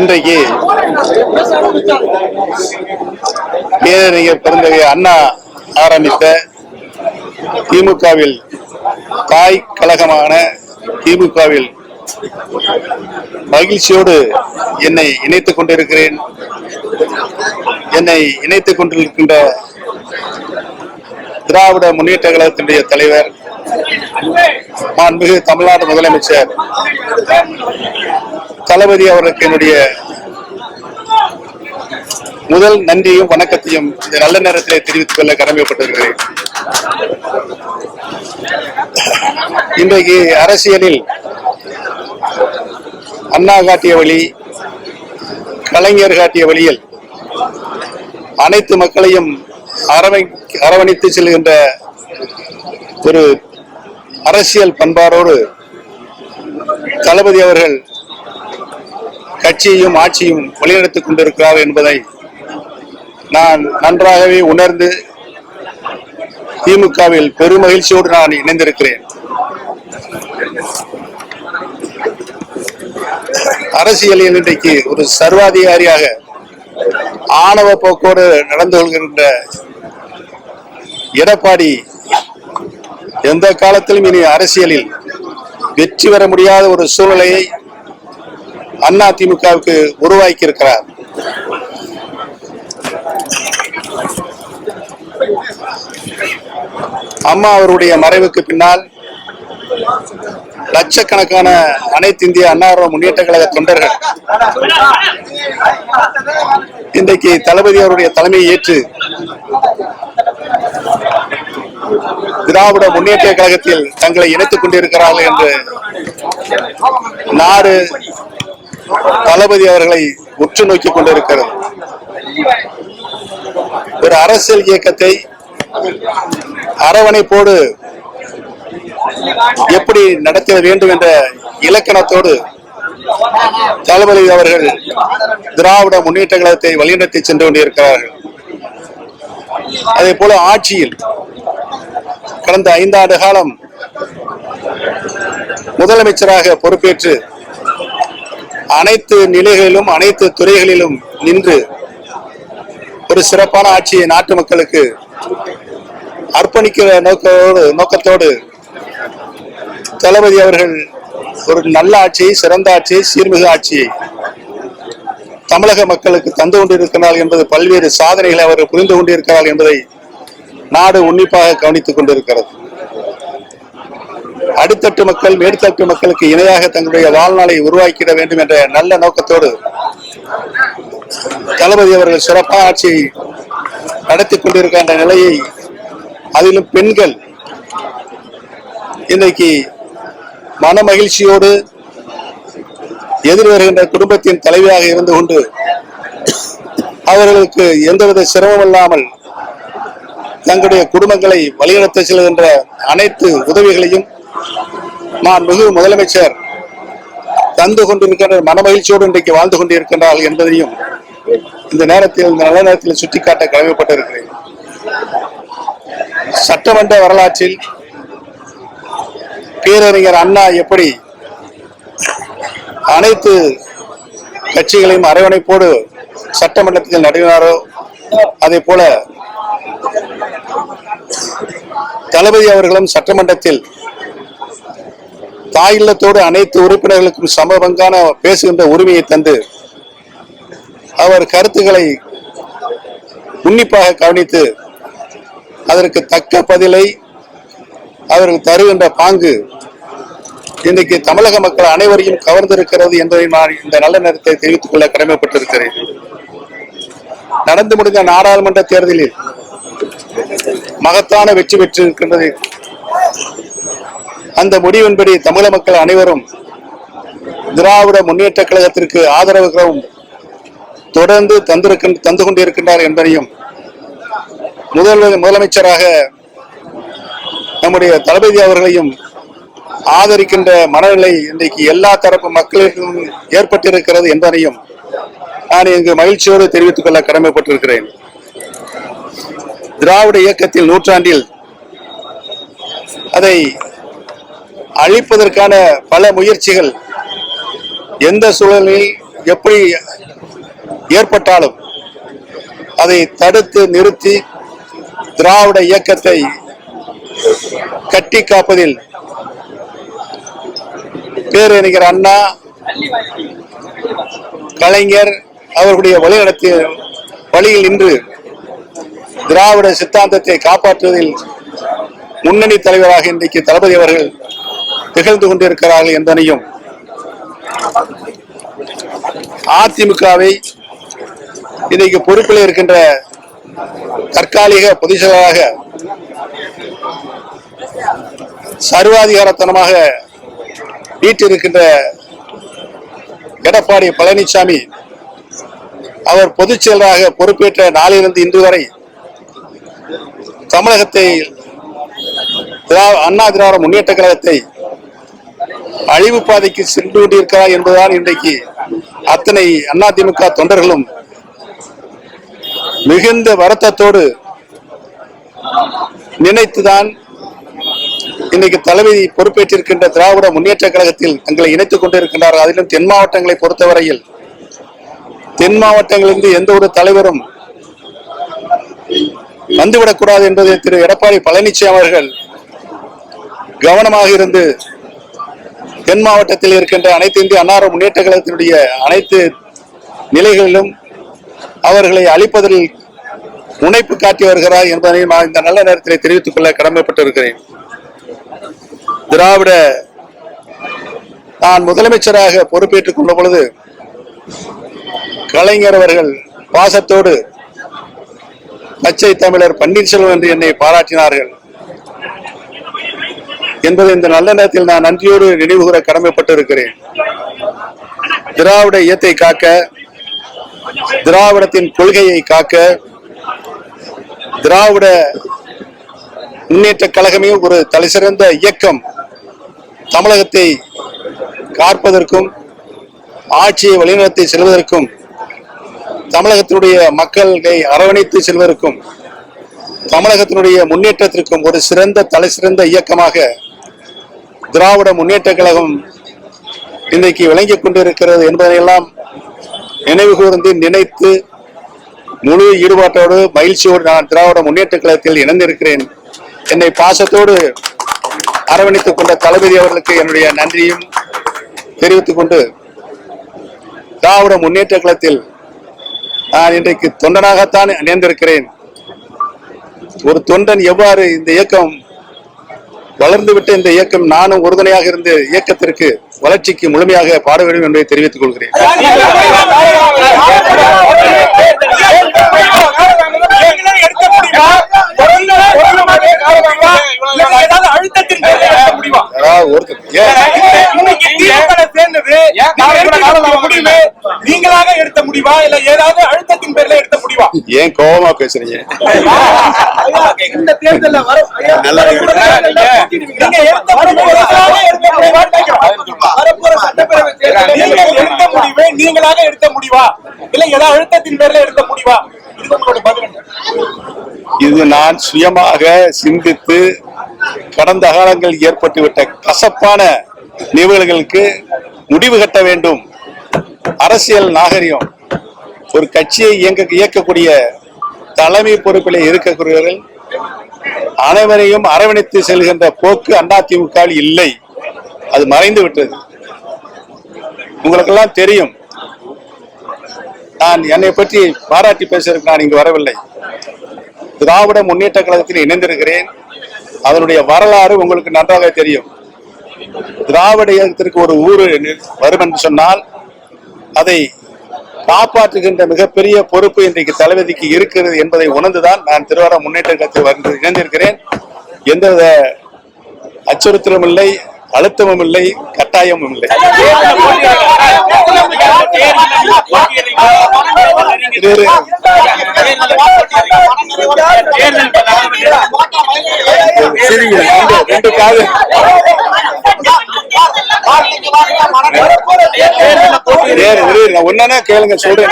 இன்றைக்கு பேரறிஞர் பெருந்தகை அண்ணா ஆரம்பித்த திமுகவில் தாய் கழகமான திமுகவில் மகிழ்ச்சியோடு என்னை இணைத்துக் கொண்டிருக்கிறேன். என்னை இணைத்துக் கொண்டிருக்கின்ற திராவிட முன்னேற்ற கழகத்தினுடைய தலைவர் மாண்புமிகு தமிழ்நாடு முதலமைச்சர் தளபதி அவர்களுக்கு என்னுடைய முதல் நன்றியும் வணக்கத்தையும் இந்த நல்ல நேரத்திலே தெரிவித்துக் கொள்ள கடமைப்பட்டிருக்கிறேன். இன்றைக்கு அரசியலில் அண்ணா காட்டிய வழி, கலைஞர் காட்டிய வழியில் அனைத்து மக்களையும் அரவணைத்து செல்கின்ற ஒரு அரசியல் பண்பாரோடு தளபதி அவர்கள் கட்சியையும் ஆட்சியும் வழிநடத்திக் கொண்டிருக்கிறார் என்பதை நான் நன்றாகவே உணர்ந்து திமுகவில் பெருமகிழ்ச்சியோடு நான் இணைந்திருக்கிறேன். அரசியலில் இன்றைக்கு ஒரு சர்வாதிகாரியாக ஆணவ போக்கோடு நடந்து கொள்கின்ற எடப்பாடி எந்த காலத்திலும் இனி அரசியலில் வெற்றி பெற முடியாத ஒரு சூழ்நிலையை அண்ணா திமுகவுக்கு உருவாக்கி இருக்கிறார். அம்மா அவருடைய மறைவுக்கு பின்னால் லட்சக்கணக்கான அனைத்து இந்திய அண்ணா முன்னேற்ற கழக தொண்டர்கள் இன்றைக்கு தளபதி அவருடைய தலைமையை ஏற்று திராவிட முன்னேற்ற கழகத்தில் தங்களை இணைத்துக் கொண்டிருக்கிறார்கள் என்று நாடு தளபதி அவர்களை உற்று நோக்கிக் கொண்டிருக்கிறது. ஒரு அரசியல் இயக்கத்தை அரவணைப்போடு எப்படி நடத்த வேண்டும் என்ற இலக்கணத்தோடு தளபதி அவர்கள் திராவிட முன்னேற்ற கழகத்தை வழிநடத்தி சென்று கொண்டிருக்கிறார்கள். அதே போல ஆட்சியில் கடந்த 5 ஆண்டு காலம் முதலமைச்சராக பொறுப்பேற்று அனைத்து நிலைகளிலும் அனைத்து துறைகளிலும் நின்று ஒரு சிறப்பான ஆட்சியை நாட்டு மக்களுக்கு அர்ப்பணிக்கிற நோக்கத்தோடு தளபதி அவர்கள் ஒரு நல்ல ஆட்சியை, சிறந்த ஆட்சியை, சீர்மிகு ஆட்சியை தமிழக மக்களுக்கு தந்து கொண்டிருக்கிறார்கள் என்பது பல்வேறு சாதனைகளை அவர்கள் புரிந்து கொண்டிருக்கிறார்கள் என்பதை நாடு உன்னிப்பாக கவனித்துக் கொண்டிருக்கிறது. அடித்தட்டு மக்கள் மேற்தட்டு மக்களுக்கு இணையாக தங்களுடைய வாழ்நாளை உருவாக்கிட வேண்டும் என்ற நல்ல நோக்கத்தோடு தளபதி அவர்கள் சிறப்பான ஆட்சியை நடத்தி கொண்டிருக்கின்ற நிலையை, அதிலும் பெண்கள் இன்றைக்கு மன மகிழ்ச்சியோடு எதிர் வருகின்ற குடும்பத்தின் தலைவியாக இருந்து கொண்டு அவர்களுக்கு எந்தவித சிரமம் இல்லாமல் தங்களுடைய குடும்பங்களை வழிநடத்த செல்கின்ற அனைத்து உதவிகளையும் நான் மிகு முதலமைச்சர் தந்து கொண்டிருக்கின்ற மனமகிழ்ச்சியோடு இன்றைக்கு வாழ்ந்து கொண்டிருக்கின்றார்கள் என்பதையும் இந்த நேரத்தில், இந்த நல்ல நேரத்தில் சுட்டிக்காட்ட கடமைப்பட்டிருக்கிறேன். சட்டமன்ற வரலாற்றில் பேரறிஞர் அண்ணா எப்படி அனைத்து கட்சிகளையும் அரவணைப்போடு சட்டமன்றத்தில் நடத்தினாரோ அதே போல தளபதி அவர்களும் சட்டமன்றத்தில் தாயில்லத்தோடு அனைத்து உறுப்பினர்களுக்கும் சமபங்கான பேசுகின்ற உரிமையை தந்து அவர் கருத்துக்களை உன்னிப்பாக கவனித்து அதற்கு தக்க பதிலை அவர்கள் தருகின்ற பாங்கு இன்றைக்கு தமிழக மக்கள் அனைவரையும் கவர்ந்திருக்கிறது என்பதை நான் இந்த நல்ல நேரத்தை தெரிவித்துக் கொள்ள கடமைப்பட்டிருக்கிறேன். நடந்து முடிந்த நாடாளுமன்ற தேர்தலில் மகத்தான வெற்றி பெற்றிருக்கின்றது. அந்த முடிவின்படி தமிழக மக்கள் அனைவரும் திராவிட முன்னேற்ற கழகத்திற்கு ஆதரவுகளும் தொடர்ந்து தந்து கொண்டிருக்கின்றார் என்பதையும் முதலமைச்சராக நம்முடைய தளபதி அவர்களையும் ஆதரிக்கின்ற மனநிலை இன்றைக்கு எல்லா தரப்பு மக்களுக்கும் ஏற்பட்டிருக்கிறது என்பதையும் நான் இங்கு மகிழ்ச்சியோடு தெரிவித்துக் கொள்ள கடமைப்பட்டிருக்கிறேன். திராவிட இயக்கத்தில் நூற்றாண்டில் அதை அழிப்பதற்கான பல முயற்சிகள் எந்த சூழலில் எப்படி ஏற்பட்டாலும் அதை தடுத்து நிறுத்தி திராவிட இயக்கத்தை கட்டி காப்பதில் பேரறிஞர் அண்ணா, கலைஞர் அவர்களுடைய வழிநடத்திய வழியில் நின்று திராவிட சித்தாந்தத்தை காப்பாற்றுவதில் முன்னணி தலைவராக இன்றைக்கு தளபதி அவர்கள் திகழ்ந்து கொண்டிருக்கிறார்கள் என்பதையும், அதிமுகவை இன்றைக்கு பொறுப்பில் இருக்கின்ற தற்காலிக பொதுச் செயலராக சர்வாதிகாரத்தனமாக வீட்டிருக்கின்ற எடப்பாடி பழனிசாமி அவர் பொதுச் செயலராக பொறுப்பேற்ற நாளிலிருந்து இன்று வரை தமிழகத்தை அண்ணா திராவிட முன்னேற்ற கழகத்தை அழிவு பாதைக்கு சென்று கொண்டிருக்கிறார் என்பதுதான் இன்றைக்கு அத்தனை அதிமுக தொண்டர்களும் மிகுந்த வருத்தத்தோடு நினைத்துதான் இன்னைக்கு தலைமை பொறுப்பேற்றிருக்கின்ற திராவிட முன்னேற்ற கழகத்தில் தங்களை இணைத்துக் கொண்டிருக்கின்றார்கள். அதிலும் தென் மாவட்டங்களை பொறுத்தவரையில் தென் மாவட்டங்களிலிருந்து எந்த ஒரு தலைவரும் வந்துவிடக்கூடாது என்பதை திரு எடப்பாடி பழனிசாமி அவர்கள் கவனமாக இருந்து தென் மாவட்டத்தில் இருக்கின்ற அனைத்து இந்திய அன்னார முன்னேற்ற கழகத்தினுடைய அனைத்து நிலைகளிலும் அவர்களை அழிப்பதில் முனைப்பு காட்டி வருகிறார் என்பதை நான் இந்த நல்ல நேரத்தில் தெரிவித்துக் கொள்ள கடமைப்பட்டிருக்கிறேன். திராவிட நான் முதலமைச்சராக பொறுப்பேற்றுக் கொண்ட பொழுது கலைஞர் அவர்கள் பாசத்தோடு பச்சை தமிழர் பன்னீர்செல்வம் என்று என்னை பாராட்டினார்கள் என்பதை இந்த நல்ல நேரத்தில் நான் நன்றியோடு நினைவுகூர கடமைப்பட்டிருக்கிறேன். திராவிட இயக்கத்தை காக்க, திராவிடத்தின் கொள்கையை காக்க, திராவிட முன்னேற்ற கழகமே ஒரு தலைசிறந்த இயக்கம் தமிழகத்தை காப்பதற்கும் ஆட்சியை வழிநடத்தி செல்வதற்கும் தமிழகத்தினுடைய மக்களை அரவணைத்து செல்வதற்கும் தமிழகத்தினுடைய முன்னேற்றத்திற்கும் ஒரு சிறந்த தலைசிறந்த இயக்கமாக திராவிட முன்னேற்ற கழகம் இன்றைக்கு விளங்கிக் கொண்டிருக்கிறது என்பதையெல்லாம் நினைவு கூர்ந்து நினைத்து முழு ஈடுபாட்டோடு மகிழ்ச்சியோடு நான் திராவிட முன்னேற்ற கழகத்தில் இணைந்திருக்கிறேன். என்னை பாசத்தோடு அரவணைத்துக் கொண்ட தளபதி அவர்களுக்கு என்னுடைய நன்றியும் தெரிவித்துக் கொண்டு திராவிட முன்னேற்ற கழகத்தில் நான் இன்றைக்கு தொண்டனாகத்தான் இணைந்திருக்கிறேன். ஒரு தொண்டன் எவ்வாறு இந்த இயக்கம் வளர்ந்துவிட்ட இந்த இயக்கம் நானும் உறுதுணையாக இருந்த இயக்கத்திற்கு வளர்ச்சிக்கு முழுமையாக பாட வேண்டும் என்பதை தெரிவித்துக் கொள்கிறேன். நீங்களாக எடுத்த முடிவா இல்ல ஏதாவது அழுத்தத்தின் பேர்ல எடுத்த முடிவா? ஏன் கோபமா பேசுறீங்க? இந்த தேர்தல்ல நீங்களாக எடுத்த முடிவா இல்ல ஏதாவது அழுத்தத்தின் பேர்ல எடுத்த முடிவா? இது நான் சுயமாக சிந்தித்து கடந்த காலங்களில் ஏற்பட்டுவிட்ட கசப்பான நிகழ்வுகளுக்கு முடிவு கட்ட வேண்டும். அரசியல் நாகரிகம் ஒரு கட்சியை இயக்கக்கூடிய தலைமை பொறுப்பில் இருக்கக்கூடியவர்கள் அனைவரையும் அரவணைத்து செல்கின்ற போக்கு அதிமுக இல்லை, அது மறைந்து விட்டது. உங்களுக்கெல்லாம் தெரியும், நான் என்னை பற்றி பாராட்டி பேசுவதற்கு நான் இங்கு வரவில்லை. திராவிட முன்னேற்ற கழகத்தில் இணைந்திருக்கிறேன். அதனுடைய வரலாறு உங்களுக்கு நன்றாக தெரியும். திராவிட இயக்கத்திற்கு ஒரு ஊர் வரும் என்று சொன்னால் அதை காப்பாற்றுகின்ற மிகப்பெரிய பொறுப்பு இன்றைக்கு தளபதிக்கு இருக்கிறது என்பதை உணர்ந்துதான் நான் திராவிட முன்னேற்ற கழகத்தில் வந்து இணைந்திருக்கிறேன். எந்தவித அச்சுறுத்தலும் இல்லை, அழுத்தமும் இல்லை, கட்டாயமும் இல்லை. ஒன்னா கேளுங்க, சொல்றேன்.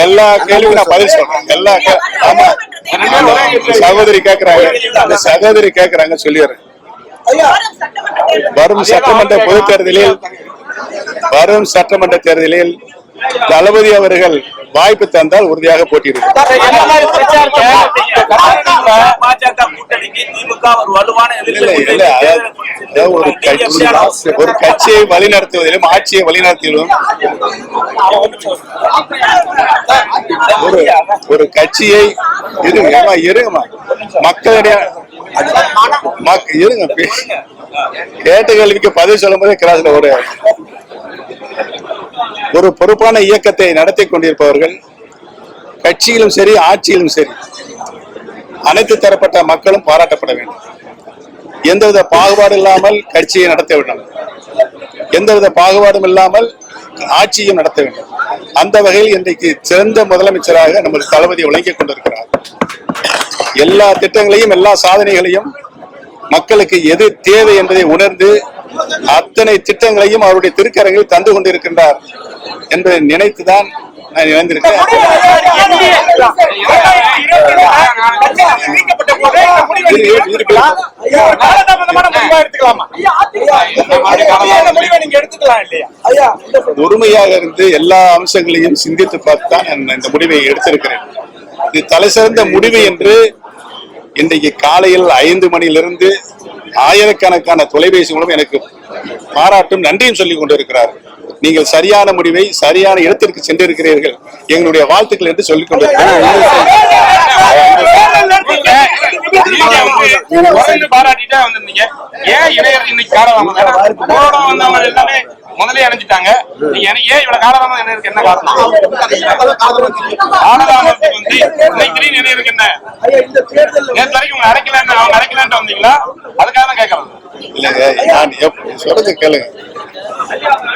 எல்லா கேள்வியும் நான் பதில் சொல்றேன். எல்லா சகோதரி கேக்குறாங்க, அந்த சகோதரி கேக்குறாங்க, சொல்லிடுறேன். வரும் சட்டமன்ற பொதுத் தேர்தலில் தளபதி அவர்கள் வாய்ப்பு தந்தால் உறுதியாக போட்டியிடுவார். பாஜக கூட்டணிக்கு திமுக ஒரு வலுவான ஒரு கட்சியை வழிநடத்துவதிலும் ஆட்சியை வழிநடத்துவதிலும் ஒரு கட்சியை இருங்கம்மா மக்களிடையே இருங்க கேட்ட கேள்விக்கு பதில் சொல்லும் போதே கிராஸ்ல ஒரு பொறுப்பான இயக்கத்தை நடத்தி கொண்டிருப்பவர்கள் கட்சியிலும் சரி ஆட்சியிலும் சரி அனைத்து தரப்பட்ட மக்களும் பாராட்டப்பட வேண்டும். எந்தவித பாகுபாடு இல்லாமல் கட்சியை நடத்த வேண்டும், எந்தவித பாகுபாடும் இல்லாமல் ஆட்சியும் நடத்த வேண்டும். அந்த வகையில் இன்றைக்கு சிறந்த முதலமைச்சராக நமது தளபதி விளங்கிக் கொண்டிருக்கிறார். எல்லா திட்டங்களையும் எல்லா சாதனைகளையும் மக்களுக்கு எது தேவை என்பதை உணர்ந்து அத்தனை திட்டங்களையும் அவருடைய திருக்கரங்களில் தந்து கொண்டிருக்கின்றார் என்பதை நினைத்துதான் நான் இணைந்திருக்கிறேன். பொறுமையாக இருந்து எல்லா அம்சங்களையும் சிந்தித்து பார்த்துதான் இந்த முடிவை எடுத்திருக்கிறேன். இது தலை சிறந்த முடிவு என்று இன்றைக்கு காலையில் 5 மணியிலிருந்து ஆயிரக்கணக்கான தொலைபேசி மூலம் எனக்கு பாராட்டும் நன்றியும் சொல்லிக் கொண்டிருக்கிறார். நீங்கள் சரியான முடிவை சரியான இடத்திற்கு சென்றிருக்கிறீர்கள், எங்களுடைய வாழ்த்துக்கள் என்று சொல்லிக் கொண்டிருக்கிறார். பாராட்டிட்டே வந்திருந்தீங்க, ஏன் இளைஞர் இன்னைக்கு எல்லாமே முதலே அடைஞ்சிட்டாங்க, ஏன் இவ்வளவு காலதாமம் இளைஞருக்கு என்ன காரணம்? காலதாமத்துக்கு வந்து இன்னைக்கு இளைஞருக்கு என்ன நேற்று வரைக்கும் உங்க அடைக்கலான்னு அவங்க அடைக்கலான்ட்டு வந்தீங்களா? அதுக்காக தான் கேட்கலாம். இல்லைங்க, நான் சொல்றது கேளுங்க.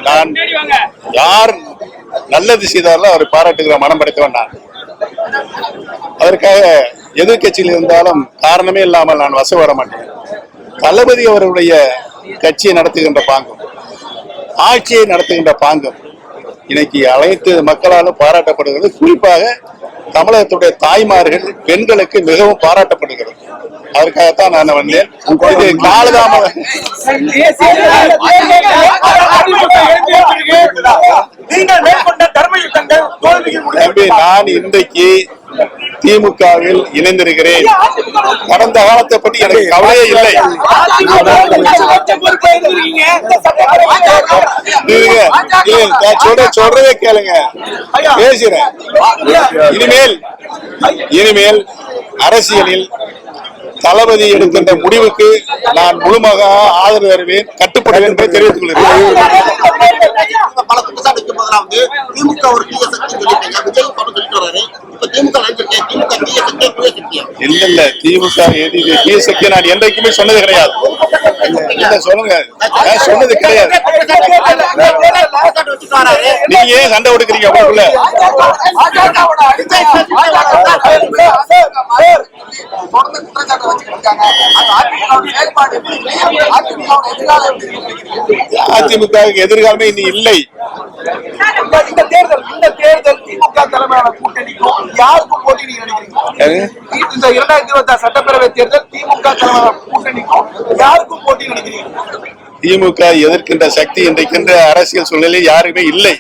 நான் யார் நல்லது செய்தாலும் அவரை பாராட்டுகிற மனம் படைத்தவன் நான். அதற்காக எதிர்கட்சியில் இருந்தாலும் காரணமே இல்லாமல் நான் வசப்பட மாட்டேன். தளபதி அவருடைய கட்சியை நடத்துகின்ற பாங்கம், ஆட்சியை நடத்துகின்ற பாங்கம் இன்னைக்கு அனைத்து மக்களாலும் பாராட்டப்படுகிறது. குறிப்பாக தமிழகத்துடைய தாய்மார்கள் பெண்களுக்கு மிகவும் பாராட்டப்படுகிறது. அதற்காகத்தான் நான் வந்தேன். இது காலதாமதம். நான் இன்றைக்கு திமுகவில் இணைந்திருக்கிறேன். கடந்த காலத்தை பற்றி எனக்கு கவலையே இல்லை. சொல்றதே கேளுங்க, பேசுறேன். இனிமேல் அரசியலில் தளபதி எடுக்கின்ற முடிவுக்கு நான் முழுமையாக ஆதரவு தருவேன், கட்டுப்படுவேன் என்பதை தெரிவித்துக் கொள்கிறேன். பல குற்றச்சாட்டுக்கு பதிலாக திமுக ஒரு தீய சக்தி சொல்லிட்டீங்க, விஜய் சொல்லிட்டு வராரு. இப்ப திமுக இல்ல திமுக தீய சக்தி நான் என்றைக்குமே சொன்னது கிடையாது. சொல்லுங்க, சொன்னது கிடையாது. நீங்க ஏன் சண்டை கொடுக்குறீங்க அவங்களுக்குள்ள? அதிமுக எதிர்காலமே இனி இல்லை. இந்த தேர்தல் திமுக தலைமையான கூட்டணிக்கும் யாருக்கும் போட்டி நீங்க நினைக்கிறீங்க? இந்த 2026 சட்டப்பேரவை தேர்தல் திமுக தலைமையான கூட்டணிக்கும் யாருக்கும் போட்டி நினைக்கிறீங்க? திமுக எதிர்க்கின்ற சக்தி இன்றைக்கின்ற அரசியல் சூழ்நிலையில் யாருமே இல்லை.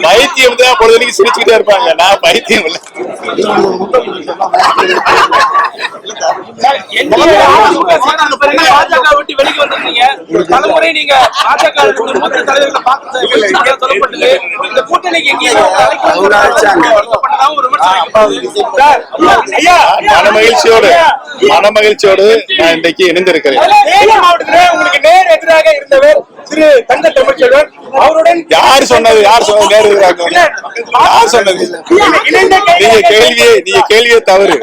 பைத்தியம் தான் பொழுதுக்கு சிரிச்சுக்கிட்டே இருப்பாங்க. நான் பைத்தியம் இல்லை. பாஜக விட்டு வெளியே வந்திருக்கீங்க. தலைமுறை நீங்க பாஜக மூத்த தலைவர்களை பார்த்து சொல்லப்பட்டது. இந்த கூட்டணிக்கு மனமகிழ்ச்சியோடு நான் இன்றைக்கு இணைந்திருக்கிறேன். உங்களுக்கு நேர் எதிராக இருந்தவர் திரு தங்க தமிழ்ச்செல்வன் அவருடன் யார் சொன்னது நேர் எதிராக? யார் சொன்னது? நீங்க கேள்வியே தவறு.